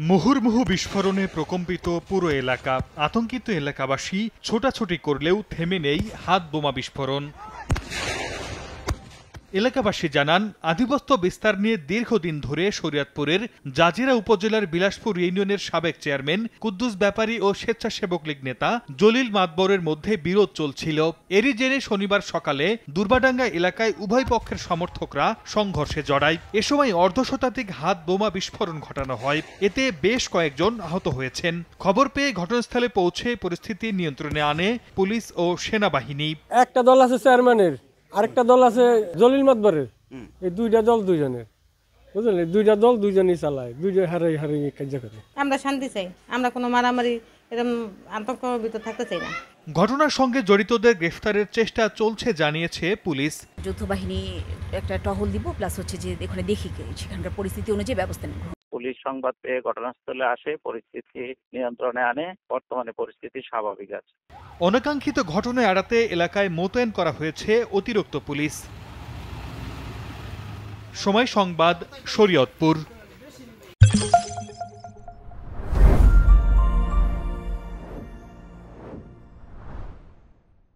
মুহুর্মুহু বিস্ফোরণে প্রকম্পিত পুরো এলাকা। আতঙ্কিত এলাকাবাসী ছোটাছুটি করলেও থেমে নেই হাত বোমা বিস্ফোরণ। এলাকাবাসী জানান, আধিপত্য বিস্তার নিয়ে দীর্ঘদিন ধরে শরীয়তপুরের জাজিরা উপজেলার বিলাসপুর ইউনিয়নের সাবেক চেয়ারম্যান কুদ্দুস ব্যাপারী ও স্বেচ্ছাসেবক লীগ নেতা জলিল মাতবরের মধ্যে বিরোধ চলছিল। এরই জেরে শনিবার সকালে দুর্বাডাঙ্গা এলাকায় উভয় পক্ষের সমর্থকরা সংঘর্ষে জড়ায়। এ সময় অর্ধশতাধিক হাত বোমা বিস্ফোরণ ঘটানো হয়। এতে বেশ কয়েকজন আহত হয়েছেন। খবর পেয়ে ঘটনাস্থলে পৌঁছে পরিস্থিতি নিয়ন্ত্রণে আনে পুলিশ ও সেনাবাহিনী। একটা দল আছে চেয়ারম্যানের, আরেকটা দল আছে জলিল মাতবরের। এই দুইটা দল দুইজনের, বুঝলেন? দুইটা দল দুইজনই চালায়, দুইজন হারাই হারাই কাজ করে। আমরা শান্তি চাই, আমরা কোনো মারামারি এরকম আতঙ্কের ভিতর থাকতে চাই না। ঘটনার সঙ্গে জড়িতদের গ্রেফতারের চেষ্টা চলছে জানিয়েছে পুলিশ। যৌথ বাহিনী একটা টহল দিব, প্লাস হচ্ছে যে এখানে দেখি সেখানকার পরিস্থিতি অনুযায়ী ব্যবস্থা নেব। পুলিশ সংবাদ পেয়ে ঘটনাস্থলে আসে, পরিস্থিতি নিয়ন্ত্রণে আনে। বর্তমানে পরিস্থিতি স্বাভাবিক আছে। অনাকাঙ্ক্ষিত ঘটনা এড়াতে এলাকায় মোতায়েন করা হয়েছে অতিরিক্ত পুলিশ। সময় সংবাদ, শরীয়তপুর।